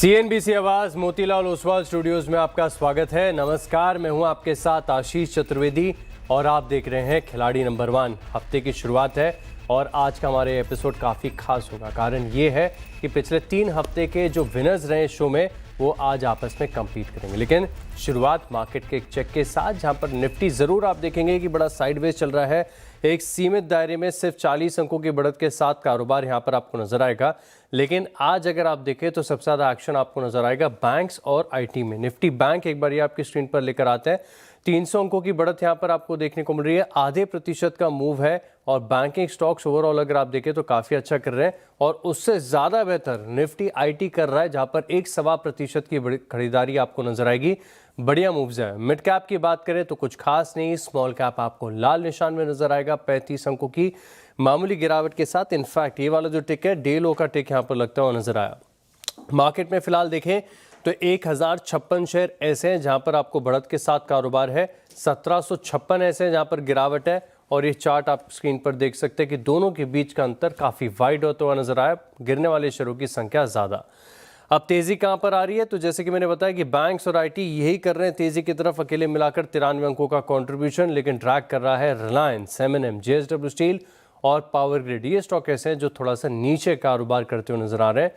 CNBC आवाज Motilal Oswal studios में आपका स्वागत है। नमस्कार, मैं हूं आपके साथ आशीष चतुर्वेदी और आप देख रहे हैं खिलाड़ी नंबर 1। हफ्ते की शुरुआत है और आज का हमारे एपिसोड काफ़ी खास होगा। कारण ये है कि पिछले 3 हफ्ते के जो विनर्स रहे शो में वो आज आपस में compete करेंगे। लेकिन शुरुआत मार्केट के एक चेक के साथ, जहां पर निफ्टी ज़रूर आप देखेंगे कि बड़ा साइडवेज चल रहा है। एक सीमित दायरे में सिर्फ 40 अंकों की बढ़त के साथ कारोबार यहां पर आपको नजर आएगा। लेकिन आज अगर आप देखें तो सबसे ज़्यादा एक्शन आपको नजर आएगा बैंक्स और आईटी में। निफ्टी बैंक एक बार ये आपकी स्क्रीन पर लेकर आते हैं। 300 अंकों की बढ़त यहाँ पर आपको देखने को मिल रही है, आधे प्रतिशत का मूव है और बैंकिंग स्टॉक्स ओवरऑल अगर आप देखें तो काफ़ी अच्छा कर रहे हैं। और उससे ज़्यादा बेहतर निफ्टी आईटी कर रहा है, जहाँ पर 1.25% की खरीदारी आपको नजर आएगी। बढ़िया मूव्स है। मिड कैप की बात करें तो कुछ खास नहीं, स्मॉल कैप आपको लाल निशान में नजर आएगा 35 अंकों की मामूली गिरावट के साथ। इनफैक्ट ये वाला जो टिक है डे लो का टिक यहाँ पर लगता हुआ नजर आया। मार्केट में फिलहाल देखें तो 1056 शेयर ऐसे हैं जहां पर आपको बढ़त के साथ कारोबार है, 1756 ऐसे हैं जहां पर गिरावट है। और ये चार्ट आप स्क्रीन पर देख सकते हैं कि दोनों के बीच का अंतर काफ़ी वाइड होता हुआ नजर आया, गिरने वाले शेयरों की संख्या ज़्यादा। अब तेज़ी कहां पर आ रही है? तो जैसे कि मैंने बताया कि बैंक्स और आईटी यही कर रहे हैं तेज़ी की तरफ, अकेले मिलाकर 93 अंकों का कॉन्ट्रीब्यूशन। लेकिन ड्रैग कर रहा है रिलायंस, एम&एम, जेएसडब्ल्यू स्टील और पावर ग्रिड। ये स्टॉक ऐसे हैं जो थोड़ा सा नीचे कारोबार करते हुए नजर आ रहे हैं।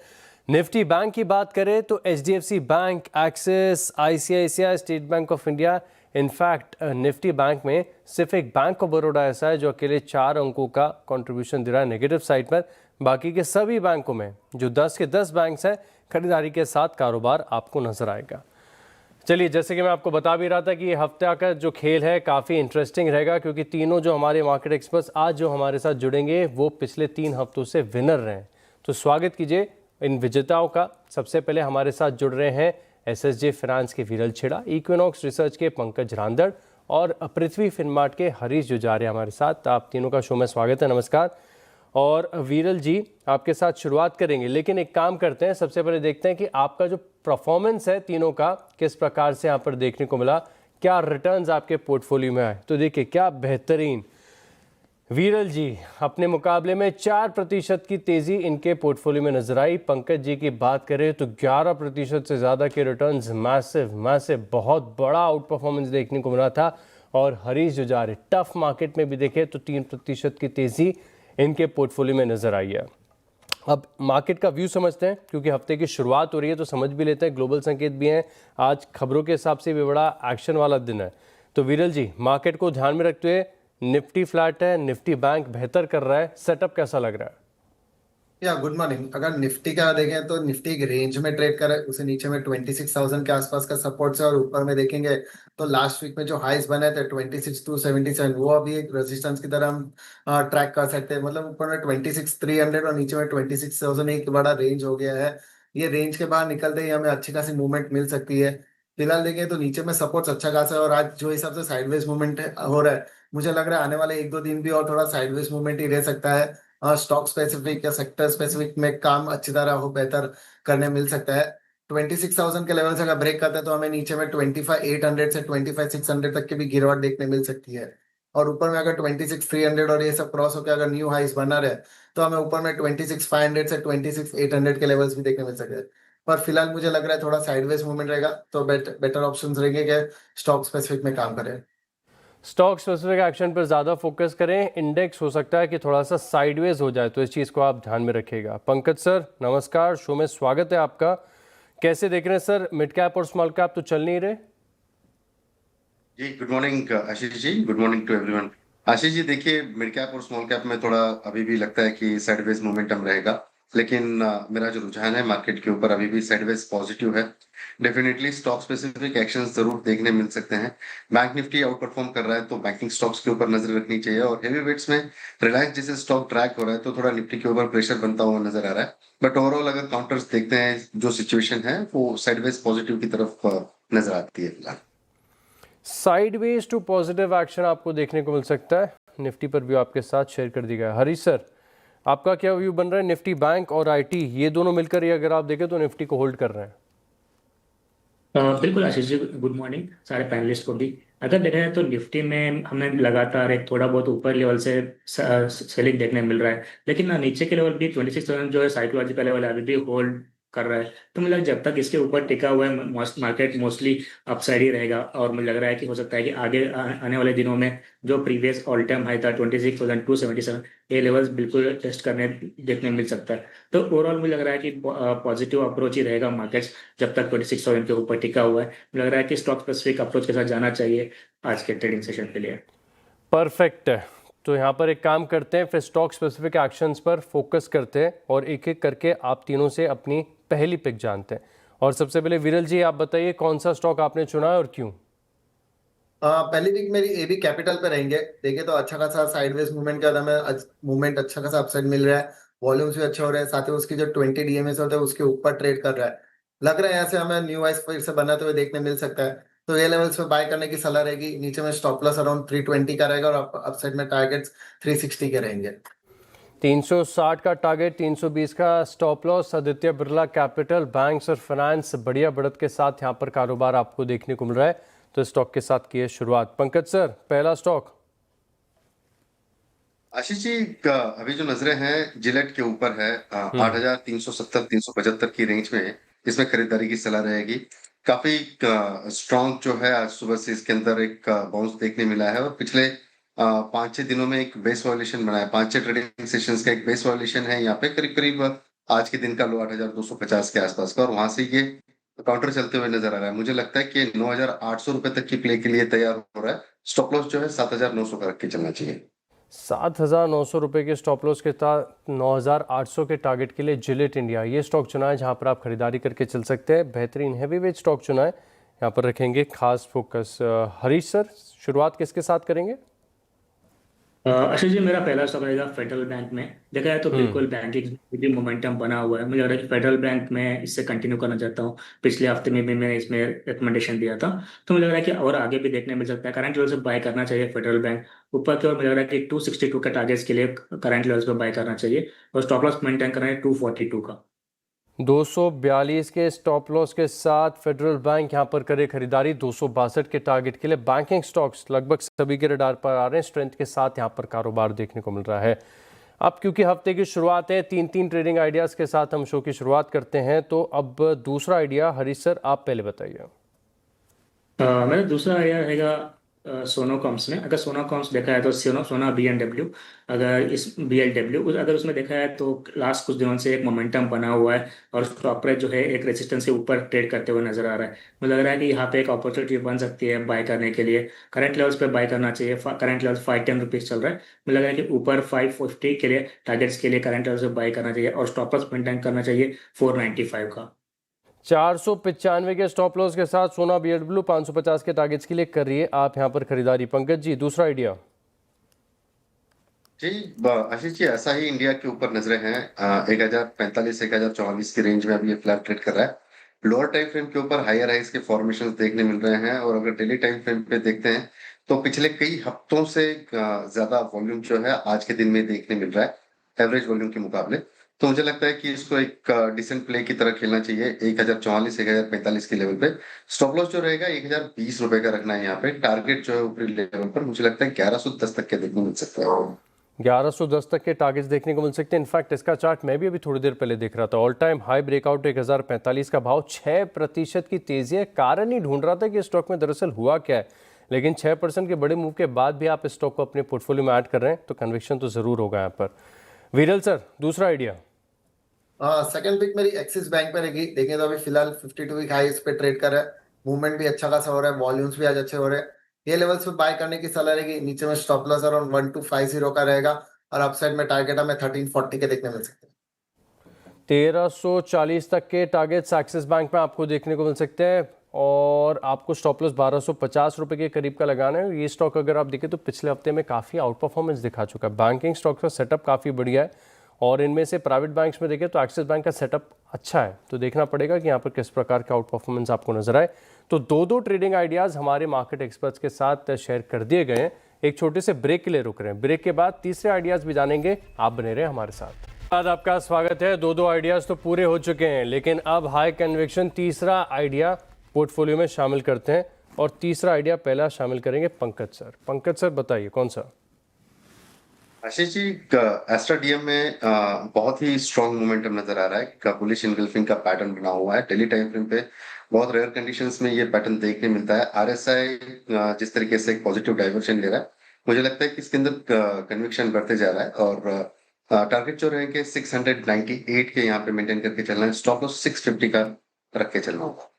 निफ्टी बैंक की बात करें तो HDFC bank, axis, ICICI, state bank of India. In fact Nifty bank में सिर्फ एक बैंक ऑफ बड़ौदा ऐसा है जो अकेले 4 अंकों का कंट्रीब्यूशन दे रहा है नेगेटिव साइड पर। बाकी के सभी बैंकों में जो 10 के 10 बैंक्स हैं, खरीदारी के साथ कारोबार आपको नजर आएगा। चलिए, जैसे कि मैं आपको बता भी रहा था कि ये हफ्ते का जो खेल है काफ़ी इंटरेस्टिंग रहेगा, क्योंकि तीनों जो हमारे मार्केट एक्सपर्ट्स आज जो हमारे साथ जुड़ेंगे वो पिछले 3 हफ्तों से विनर रहे हैं। तो स्वागत कीजिए इन विजेताओं का। सबसे पहले हमारे साथ जुड़ रहे हैं एसएसजे फाइनेंस के वीरल छेड़ा, इक्विनॉक्स रिसर्च के पंकज रांदड़ और पृथ्वी फिनमार्ट के हरीश जुजारे हमारे साथ। आप तीनों का शो में स्वागत है। नमस्कार। और वीरल जी, आपके साथ शुरुआत करेंगे, लेकिन एक काम करते हैं, सबसे पहले देखते हैं कि आपका जो परफॉर्मेंस है तीनों का किस प्रकार से यहाँ पर देखने को मिला, क्या रिटर्न्स आपके पोर्टफोलियो में आए। तो देखिए क्या बेहतरीन। वीरल जी, अपने मुकाबले में 4% की तेजी इनके पोर्टफोलियो में नजर आई। पंकज जी की बात करें तो 11% से ज़्यादा के रिटर्न्स, मैसिव, बहुत बड़ा आउट परफॉर्मेंस देखने को मिला था। और हरीश जुजारे, टफ मार्केट में भी देखें तो 3% की तेजी इनके पोर्टफोलियो में नजर आई है। अब मार्केट का व्यू समझते हैं, क्योंकि हफ्ते की शुरुआत हो रही है तो समझ भी लेते हैं। ग्लोबल संकेत भी हैं, आज खबरों के हिसाब से भी बड़ा एक्शन वाला दिन है। तो वीरल जी, मार्केट को ध्यान में रखते हुए निफ्टी फ्लैट है, निफ्टी बैंक बेहतर कर रहा है, सेटअप कैसा लग रहा है? Good morning. अगर निफ्टी का देखें तो निफ्टी एक रेंज में ट्रेड करे, उसे नीचे में 26,000 के आसपास का सपोर्ट है और ऊपर में देखेंगे तो लास्ट वीक में जो हाइस बने थे 26,277, वो अभी एक रेजिस्टेंस की तरह हम ट्रैक कर सकते हैं। मतलब ऊपर में 26,300 और नीचे में 26,000 एक बड़ा रेंज हो गया है। ये रेंज के बाहर निकलते ही हमें अच्छी खासी मूवमेंट मिल सकती है। फिलहाल देखें तो नीचे में सपोर्ट अच्छा खासा है और आज जो हिसाब से साइडवेज मूवमेंट हो रहा है, मुझे लग रहा है आने वाले 1-2 दिन भी और थोड़ा साइडवेज मूवमेंट ही रह सकता है। स्टॉक स्पेसिफिक या सेक्टर स्पेसिफिक में काम अच्छी तरह हो बेहतर करने मिल सकता है। 26,000 के लेवल से अगर ब्रेक करते हैं तो हमें नीचे में 25,800 से 25,600 तक की भी गिरावट देखने मिल सकती है। और ऊपर में अगर 26,300 और ये सब क्रॉस होकर अगर न्यू हाइस बना रहे तो हमें ऊपर में 26,500 से 26,800 के लेवल्स भी देखने मिल सकते हैं। पर फिलहाल मुझे लग रहा है थोड़ा साइडवेज मूवमेंट रहेगा, तो बेटर ऑप्शंस रहेंगे कि स्टॉक स्पेसिफिक में काम करें। स्टॉक स्पेसिफिक एक्शन पर ज़्यादा फोकस करें, इंडेक्स हो सकता है कि थोड़ा सा साइडवेज हो जाए, तो इस चीज़ को आप ध्यान में रखिएगा। पंकज सर नमस्कार, शो में स्वागत है आपका। कैसे देख रहे हैं सर, मिड कैप और स्मॉल कैप तो चल नहीं रहे? जी good morning Ashish ji, good morning to everyone. Ashish ji देखिए, मिड कैप और स्मॉल कैप में थोड़ा अभी भी लगता है कि साइडवेज मोमेंटम रहेगा, लेकिन मेरा जो रुझान है मार्केट के ऊपर अभी भी साइडवेज पॉजिटिव है। डेफिनेटली स्टॉक स्पेसिफिक एक्शंस जरूर देखने मिल सकते हैं। बैंक निफ्टी आउट परफॉर्म कर रहा है तो बैंकिंग स्टॉक्स के ऊपर नजर रखनी चाहिए, और हेवी वेट्स में रिलायंस जैसे स्टॉक ट्रैक हो रहा है तो थोड़ा निफ्टी के ऊपर प्रेशर बनता हुआ नजर आ रहा है। बट ओवरऑल अगर काउंटर्स देखते हैं, जो सिचुएशन है वो साइडवेज पॉजिटिव की तरफ नजर आती है फिलहाल। साइडवेज टू पॉजिटिव एक्शन आपको देखने को मिल सकता है। निफ्टी पर व्यू आपके साथ शेयर कर दी गया है। हरीश सर, आपका क्या व्यू बन रहा है? निफ्टी बैंक और आईटी ये दोनों मिलकर ही अगर आप देखें तो निफ्टी को होल्ड कर रहे हैं। बिल्कुल आशीष जी, गुड मॉर्निंग सारे पैनलिस्ट को भी। अगर देखें तो निफ्टी में हमें लगातार एक थोड़ा बहुत ऊपर लेवल से सेलिंग देखने मिल रहा है, लेकिन नीचे के लेवल भी 26,000 जो है साइकोलॉजिकल लेवल अभी भी होल्ड कर रहा है। तो मुझे लगा जब तक इसके ऊपर टिका हुआ है मार्केट मोस्टली अपसाइड ही रहेगा, और मुझे लग रहा है कि हो सकता है कि आगे आने वाले दिनों में जो प्रीवियस ऑल टाइम हाई था 26,277, ये लेवल्स बिल्कुल टेस्ट करने देखने मिल सकता है। तो ओवरऑल मुझे लग रहा है कि पॉजिटिव अप्रोच ही रहेगा मार्केट्स जब तक 26,000 के ऊपर टिका हुआ है। मुझे लग रहा है कि स्टॉक स्पेसिफिक अप्रोच के साथ जाना चाहिए आज के ट्रेडिंग सेशन के लिए। परफेक्ट है। तो यहाँ पर एक काम करते हैं, फिर स्टॉक स्पेसिफिक एक्शंस पर फोकस करते हैं और एक एक करके आप तीनों से अपनी पहली पिक जानते हैं। और सबसे पहले विरल जी, आप बताइए कौन सा स्टॉक आपने चुना है और क्यों? पहली वीक मेरी एबी कैपिटल पे रहेंगे। देखे तो अच्छा खासा साइडवेज मूवमेंट का हमें मूवमेंट अच्छा खासा अपसाइड मिल रहा है, वॉल्यूम्स भी अच्छे हो रहे हैं, साथ ही उसकी जो 20 डीएमएस होता है उसके ऊपर ट्रेड कर रहा है। लग रहा है यहाँ से हमें न्यू हाइस फिर से बनाते हुए देखने मिल सकता है। तो ये लेवल्स पे बाय करने की सलाह रहेगी। नीचे में स्टॉप लॉस अराउंड 320 का रहेगा और अपसाइड में टारगेट्स 360 के रहेंगे। 360 का टारगेट, 320 का stop loss. Aditya Birla capital, banks और फाइनेंस बढ़िया बढ़त के साथ यहाँ पर कारोबार आपको देखने को मिल रहा है, तो स्टॉक के साथ की है शुरुआत। पंकज सर, पहला स्टॉक। आशीष जी अभी जो नजरें हैं जिलेट के ऊपर है 8,370-375 की रेंज में, इसमें खरीदारी की सलाह रहेगी। काफी स्ट्रॉन्ग जो है, आज सुबह से इसके अंदर एक बाउंस देखने मिला है और पिछले 5-6 दिनों में एक बेस वॉल्यूशन बना है। 5-6 ट्रेडिंग सेशंस का एक बेस वॉल्यूशन है यहाँ पे, करीब करीब आज के दिन का लो 8,250 के आसपास का, और वहां से ये काउंटर चलते हुए नजर आ रहा है। मुझे लगता है कि 9,800 रुपए तक की प्ले के लिए तैयार हो रहा है। स्टॉप लॉस जो है 7,900 का रख के चलना चाहिए। 7,900 रुपये के स्टॉप लॉस के साथ 9,800 के टारगेट के लिए जिलेट इंडिया, ये स्टॉक चुना है जहां पर आप खरीदारी करके चल सकते हैं। बेहतरीन हैवी वेट स्टॉक चुना है, यहाँ पर रखेंगे खास फोकस। हरीश सर, शुरुआत किसके साथ करेंगे? आशीष जी, मेरा पहला स्टॉक रहेगा फेडरल बैंक में। देखा है तो बिल्कुल बैंकिंग भी मोमेंटम बना हुआ है। मुझे लग रहा है कि फेडरल बैंक में इससे कंटिन्यू करना चाहता हूँ। पिछले हफ्ते में भी मैंने इसमें रिकमेंडेशन दिया था, तो मुझे लग रहा है कि और आगे भी देखने मिल सकता है। करंट लेवल से बाय करना चाहिए फेडरल बैंक ऊपर की ओर। मुझे लग रहा है कि 262 का टारगेट्स के लिए करंट लेवल्स पे बाय करना चाहिए, और स्टॉप लॉस मेंटेन करना है 242 का। 242 के स्टॉप लॉस के साथ फेडरल बैंक यहाँ पर करे खरीदारी 262 के टारगेट के लिए। बैंकिंग स्टॉक्स लगभग सभी के रडार पर आ रहे हैं, स्ट्रेंथ के साथ यहाँ पर कारोबार देखने को मिल रहा है। अब क्योंकि हफ्ते की शुरुआत है, 3 ट्रेडिंग आइडियाज़ के साथ हम शो की शुरुआत करते हैं, तो अब दूसरा आइडिया हरीश सर आप पहले बताइए। मेरा दूसरा आइडिया रहेगा सोनो कॉम्स में। अगर सोनो कॉम्स देखा है तो सोना BNW, अगर इस BLW अगर उसमें देखा है तो लास्ट कुछ दिनों से एक मोमेंटम बना हुआ है, और स्टॉक प्राइस जो है एक रेजिस्टेंस के ऊपर ट्रेड करते हुए नजर आ रहा है। मुझे लग रहा है कि यहाँ पे एक अपॉर्चुनिटी बन सकती है बाय करने के लिए। करंट लेवल्स पे बाय करना चाहिए। करंट लेवल्स 510 रुपीज चल रहा है। मुझे लग रहा है कि ऊपर 550 के लिए टारगेट्स के लिए करंट लेवल्स पे बाय करना चाहिए, और स्टॉप लॉस मेंटेन करना चाहिए 495 का। 495 के स्टॉप लॉस के साथ सोना BLW 550 के टारगेट्स के लिए करिए आप यहाँ पर खरीदारी। पंकज जी, दूसरा आइडिया। जी आशीष जी, ऐसा ही इंडिया के ऊपर नजरें हैं। 1,045-1,044 की रेंज में अभी ये फ्लैट ट्रेड कर रहा है। लोअर टाइम फ्रेम के ऊपर हायर हाइस के फॉर्मेशन देखने मिल रहे हैं, और अगर डेली टाइम फ्रेम पे देखते हैं तो पिछले कई हफ्तों से ज्यादा वॉल्यूम जो है आज के दिन में देखने मिल रहा है एवरेज वॉल्यूम के मुकाबले। तो मुझे लगता है कि इसको एक डिसेंट प्ले की तरह खेलना चाहिए। 1,044-1,045 के लेवल पे स्टॉप लॉस जो रहेगा 1,020 रुपए का रखना है यहाँ पे। टारगेट जो है ऊपरी लेवल पर मुझे लगता है 1,110 तक के देखने मिल सकता है। 1110 तक के टारगेट्स देखने को मिल सकते हैं। इनफैक्ट इसका चार्ट मैं भी अभी थोड़ी देर पहले देख रहा था। ऑल टाइम हाई ब्रेकआउट 1,045 का भाव, 6% की तेजी है। कारण ही ढूंढ रहा था कि स्टॉक में दरअसल हुआ क्या है, लेकिन 6% के बड़े मूव के बाद भी आप इस स्टॉक को अपने पोर्टफोलियो में ऐड कर रहे हैं, तो कन्विक्शन तो जरूर होगा यहाँ पर। विरल सर, दूसरा आइडिया। सेकंड पिक मेरी एक्सिस बैंक पे रहेगी। देखें तो अभी फिलहाल 52 वीक हाई इस पे ट्रेड कर रहा है। मूवमेंट भी अच्छा खासा हो रहा है, वॉल्यूम्स भी आज अच्छे हो रहे हैं। ये लेवल्स पे बाय करने की सलाह रहेगी। नीचे में स्टॉप लॉस अराउंड 1250 का रहेगा, और अपसाइड में टारगेट हमें 1340 के देखने मिल सकते हैं। 1340 तक के टारगेट्स एक्सिस बैंक में आपको देखने को मिल सकते हैं, और आपको स्टॉप लॉस 1250 रुपये के करीब का लगाना है। ये स्टॉक अगर आप देखें तो पिछले हफ्ते में काफ़ी आउट परफॉर्मेंस दिखा चुका है। बैंकिंग स्टॉक का सेटअप काफ़ी बढ़िया है, और इनमें से प्राइवेट बैंक्स में देखें तो एक्सिस बैंक का सेटअप अच्छा है। तो देखना पड़ेगा कि यहाँ पर किस प्रकार का आउट परफॉर्मेंस आपको नजर आए। तो 2 ट्रेडिंग आइडियाज़ हमारे मार्केट एक्सपर्ट्स के साथ शेयर कर दिए गए हैं। एक छोटे से ब्रेक के लिए रुक रहे हैं। ब्रेक के बाद तीसरे आइडियाज़ भी जानेंगे। आप बने रहे हमारे साथ। बाद आपका स्वागत है। 2 आइडियाज़ तो पूरे हो चुके हैं, लेकिन अब हाई कन्विक्शन तीसरा आइडिया पोर्टफोलियो में शामिल करते हैं, और तीसरा आइडिया पहला शामिल करेंगे पंकज सर। पंकज सर, बताइए कौन सा? आशीष जी, एस्ट्रा डीएम में बहुत ही स्ट्रॉन्ग मोमेंटम नजर आ रहा है। का बुलिश इनगल्फिंग का पैटर्न बना हुआ है डेली टाइम फ्रेम पे। बहुत रेयर कंडीशंस में ये पैटर्न देखने मिलता है। आरएसआई जिस तरीके से एक पॉजिटिव डाइवर्शन ले रहा है, मुझे लगता है कि इसके अंदर कन्विक्शन बढ़ते जा रहा है और टारगेट जो रहेंगे 698 के यहाँ पे मेंटेन करके चलना है। स्टॉप लॉस 650 का रख के चलना होगा।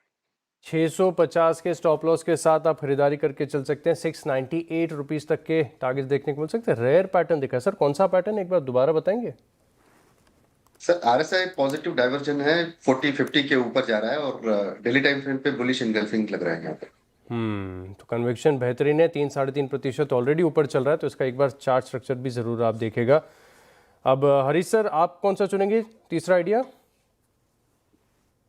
650 के स्टॉप लॉस के साथ आप खरीदारी करके चल सकते हैं। 698 रुपीज़ तक के टारगेट देखने को मिल सकते हैं। रेयर पैटर्न दिखा सर, कौन सा पैटर्न एक बार दोबारा बताएंगे? सर आरएसआई पॉजिटिव डाइवर्जन है, 40-50 के ऊपर जा रहा है और डेली टाइम फ्रेम पे बुलिश इनगल्फिंग लग रहा है यहाँ पे। तो कन्विक्शन बेहतरीन है। 3-3.5% ऑलरेडी ऊपर चल रहा है, तो इसका एक बार चार्ट स्ट्रक्चर भी ज़रूर आप देखेगा। अब हरीश सर, आप कौन सा चुनेंगे तीसरा आइडिया?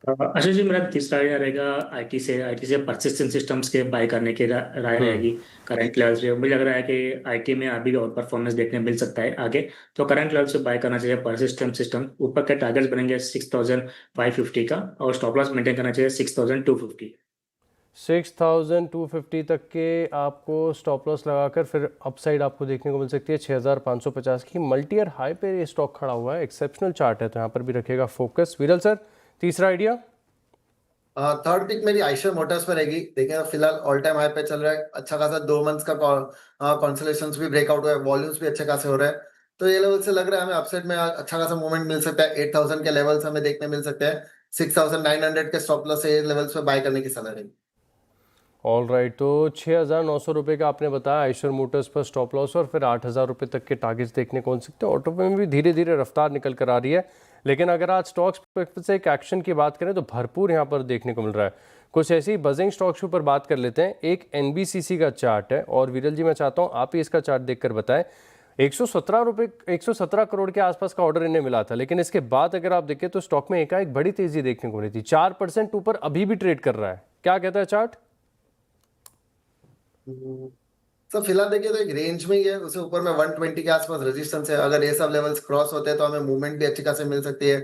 आशीष जी, मेरा तीसरा आइडिया रहेगा आईटी से परसिस्टेंट सिस्टम्स के बाय करने की राय रहेगी। करंट लेवल से मुझे लग रहा है कि आईटी में अभी भी और परफॉर्मेंस देखने मिल सकता है आगे, तो करंट लेवल से बाय करना चाहिए। परसिस्टेंट सिस्टम ऊपर के टारगेट्स बनेंगे 6550 का और स्टॉप लॉस मेंटेन करना चाहिए 6250। 6250 तक के आपको स्टॉप लॉस लगाकर फिर अपसाइड आपको देखने को मिल सकती है 6550 की। मल्टी ईयर हाई पे ये स्टॉक खड़ा हुआ है, एक्सेप्शनल चार्ट है, तो यहाँ पर भी रखेगा फोकस। विरल सर, तीसरा आइडिया? थर्ड पिक मेरी आइशर मोटर्स पे रहेगी। देखिए फिलहाल ऑल टाइम हाई पे चल रहा है। अच्छा खासा 2 मंथ्स का कॉन्सोलेशंस भी ब्रेकआउट हुआ है, वॉल्यूम्स भी अच्छे खासे हो रहे हैं। तो ये लेवल से लग रहा है हमें अपसाइड में अच्छा खासा मूवमेंट मिल सकता है। 8000 के लेवल्स हमें देखने मिल सकते हैं। 6900 के स्टॉप लॉस से ये लेवल्स पे बाय करने की सलाह रहेगी। ऑल राइट, तो 6,900 रुपये का आपने बताया आइशर मोटर्स पर स्टॉप लॉस, और फिर 8,000 रुपये तक के टारगेट्स देखने को मिल सकते हैं। ऑटो में भी धीरे धीरे रफ्तार निकल कर आ रही है, लेकिन अगर आज स्टॉक्स से एक एक्शन की बात करें तो भरपूर यहाँ पर देखने को मिल रहा है। कुछ ऐसी बजिंग स्टॉक्स के ऊपर बात कर लेते हैं। एक NBCC का चार्ट है, और विरल जी मैं चाहता हूँ आप ही इसका चार्ट देखकर बताएं। 117 करोड़ के आसपास का ऑर्डर इन्हें मिला था, लेकिन इसके बाद अगर आप देखें तो स्टॉक में एकाएक बड़ी तेजी देखने को मिली थी। 4% ऊपर अभी भी ट्रेड कर रहा है। क्या कहता है चार्ट? सर फिलहाल देखिए तो एक रेंज में ही है। उसे ऊपर में 120 के आसपास रेजिस्टेंस है। अगर ये सब लेवल्स क्रॉस होते हैं तो हमें मूवमेंट भी अच्छी खासी मिल सकती है।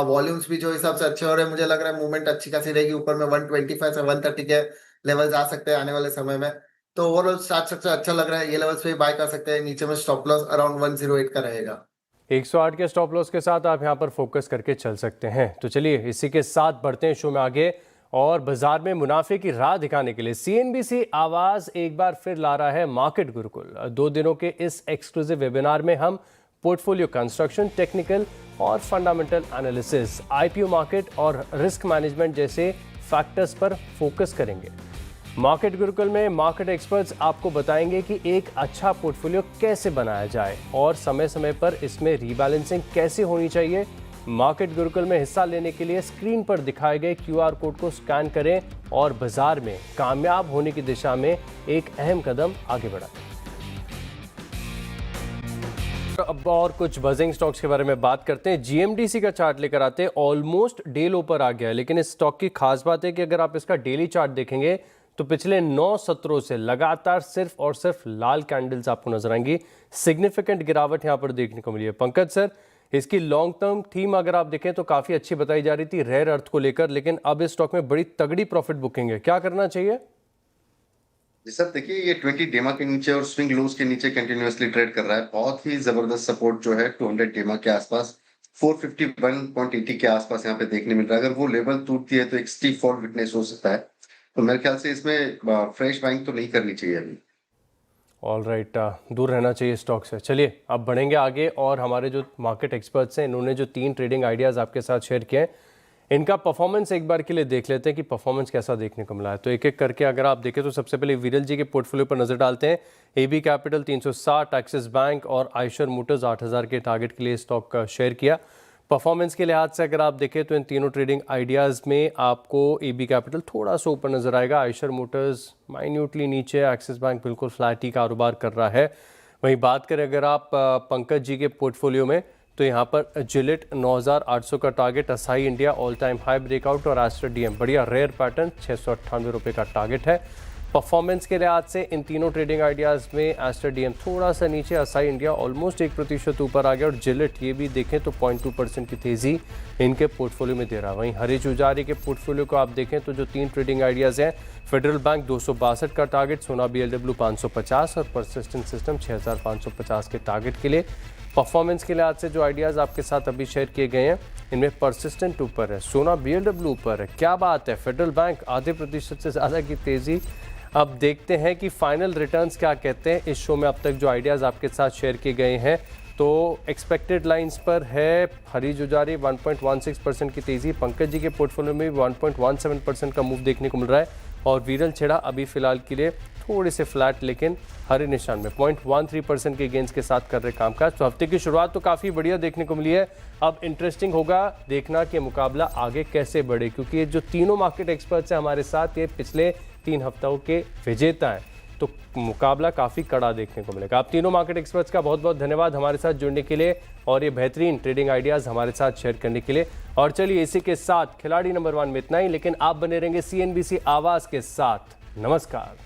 वॉल्यूम्स भी जो हिसाब से अच्छे हो रहे हैं, मुझे लग रहा है मूवमेंट अच्छी खासी रहेगी। ऊपर में 125 से 130 के लेवल्स आ सकते हैं आने वाले समय में। तो ओवरऑल स्टार्ट स्ट्रक्चर अच्छा लग रहा है। ये लेवल्स पे बाय कर सकते हैं। नीचे में स्टॉप लॉस अराउंड 108 का रहेगा। 108 के स्टॉप लॉस के साथ आप यहाँ पर फोकस करके चल सकते हैं। तो चलिए इसी के साथ बढ़ते हैं शो में आगे, और बाजार में मुनाफे की राह दिखाने के लिए CNBC आवाज एक बार फिर ला रहा है मार्केट गुरुकुल। 2 दिनों के इस एक्सक्लूसिव वेबिनार में हम पोर्टफोलियो कंस्ट्रक्शन, टेक्निकल और फंडामेंटल एनालिसिस, IPO मार्केट और रिस्क मैनेजमेंट जैसे फैक्टर्स पर फोकस करेंगे। मार्केट गुरुकुल में मार्केट एक्सपर्ट्स आपको बताएंगे कि एक अच्छा पोर्टफोलियो कैसे बनाया जाए और समय समय पर इसमें रीबैलेंसिंग कैसे होनी चाहिए। मार्केट गुरुकुल में हिस्सा लेने के लिए स्क्रीन पर दिखाए गए QR कोड को स्कैन करें और बाजार में कामयाब होने की दिशा में एक अहम कदम आगे बढ़ाएं। अब और कुछ बजिंग स्टॉक्स के बारे में बात करते हैं। GMDC का चार्ट लेकर आते हैं। ऑलमोस्ट डे लो पर आ गया है, लेकिन इस स्टॉक की खास बात है कि अगर आप इसका डेली चार्ट देखेंगे तो पिछले 9 सत्रों से लगातार सिर्फ और सिर्फ लाल कैंडल्स आपको नजर आएंगी। सिग्निफिकेंट गिरावट यहां पर देखने को मिली है। पंकज सर, इसकी लॉन्ग टर्म थीम अगर आप देखें तो काफी अच्छी बताई जा रही थी रेयर अर्थ को लेकर, लेकिन अब इस स्टॉक में बड़ी तगड़ी प्रॉफिट बुकिंग है। क्या करना चाहिए? जी सर, देखिए ये 20 डेमा के नीचे और स्विंग लोज के नीचे कंटिन्यूअसली ट्रेड कर रहा है। बहुत ही जबरदस्त सपोर्ट जो है 200 डेमा के आसपास 451.80 के आसपास यहाँ पे देखने मिल रहा है। अगर वो लेवल टूटती है तो एक स्टीप फॉल विटनेस हो सकता है। तो मेरे ख्याल से इसमें फ्रेश बाइंग तो नहीं करनी चाहिए अभी। ऑल राइट, दूर रहना चाहिए स्टॉक से। चलिए अब बढ़ेंगे आगे, और हमारे जो मार्केट एक्सपर्ट्स हैं इन्होंने जो 3 ट्रेडिंग आइडियाज़ आपके साथ शेयर किए हैं, इनका परफॉर्मेंस एक बार के लिए देख लेते हैं कि परफॉर्मेंस कैसा देखने को मिला है। तो एक एक करके अगर आप देखें तो सबसे पहले विरल जी के पोर्टफोलियो पर नजर डालते हैं। AB कैपिटल 360, एक्सिस बैंक और आइशर मोटर्स 8,000 के टारगेट के लिए स्टॉक का शेयर किया। परफॉर्मेंस के लिहाज से अगर आप देखें तो इन तीनों ट्रेडिंग आइडियाज़ में आपको AB कैपिटल थोड़ा सा ऊपर नजर आएगा, आइशर मोटर्स माइन्यूटली नीचे, एक्सिस बैंक बिल्कुल फ्लैट ही कारोबार कर रहा है। वहीं बात करें अगर आप पंकज जी के पोर्टफोलियो में, तो यहाँ पर जिलेट 9,800 का target, acai India all time high breakout और एस्ट्रा डीएम बढ़िया रेयर पैटर्न 698 रुपये का टारगेट है। परफॉर्मेंस के लिहाज से इन तीनों ट्रेडिंग आइडियाज़ में एस्टर डीएम थोड़ा सा नीचे, असाई इंडिया ऑलमोस्ट 1% ऊपर आ गया और जिलेट ये भी देखें तो 0.2% की तेज़ी इनके पोर्टफोलियो में दे रहा है। वहीं हरीश उजारी के पोर्टफोलियो को आप देखें तो जो 3 ट्रेडिंग आइडियाज़ हैं, फेडरल बैंक 262 का टारगेट, सोना BLW 550 और परसिस्टेंट सिस्टम 6550 के टारगेट के लिए। परफॉर्मेंस के लिहाज से जो आइडियाज़ आपके साथ अभी शेयर किए गए हैं, इनमें परसिस्टेंट ऊपर है, सोना BLW ऊपर है। क्या बात है, फेडरल बैंक आधे प्रतिशत से ज़्यादा की तेज़ी। अब देखते हैं कि फाइनल रिटर्न्स क्या कहते हैं। इस शो में अब तक जो आइडियाज़ आपके साथ शेयर किए गए हैं, तो एक्सपेक्टेड लाइंस पर है हरीश उजारी 1.16% की तेज़ी, पंकज जी के पोर्टफोलियो में 1.17% का मूव देखने को मिल रहा है और वीरल छेड़ा अभी फिलहाल के लिए थोड़े से फ्लैट लेकिन हरे निशान में 0.13% के गेंस के साथ कर रहे कामकाज। तो हफ्ते की शुरुआत तो काफ़ी बढ़िया देखने को मिली है। अब इंटरेस्टिंग होगा देखना कि मुकाबला आगे कैसे बढ़े, क्योंकि ये जो तीनों मार्केट एक्सपर्ट्स हैं हमारे साथ, ये पिछले 3 हफ्तों के विजेता हैं, तो मुकाबला काफ़ी कड़ा देखने को मिलेगा। आप तीनों मार्केट एक्सपर्ट्स का बहुत बहुत धन्यवाद हमारे साथ जुड़ने के लिए और ये बेहतरीन ट्रेडिंग आइडियाज़ हमारे साथ शेयर करने के लिए। और चलिए इसी के साथ खिलाड़ी नंबर 1 में इतना ही, लेकिन आप बने रहेंगे CNBC आवाज़ के साथ। नमस्कार।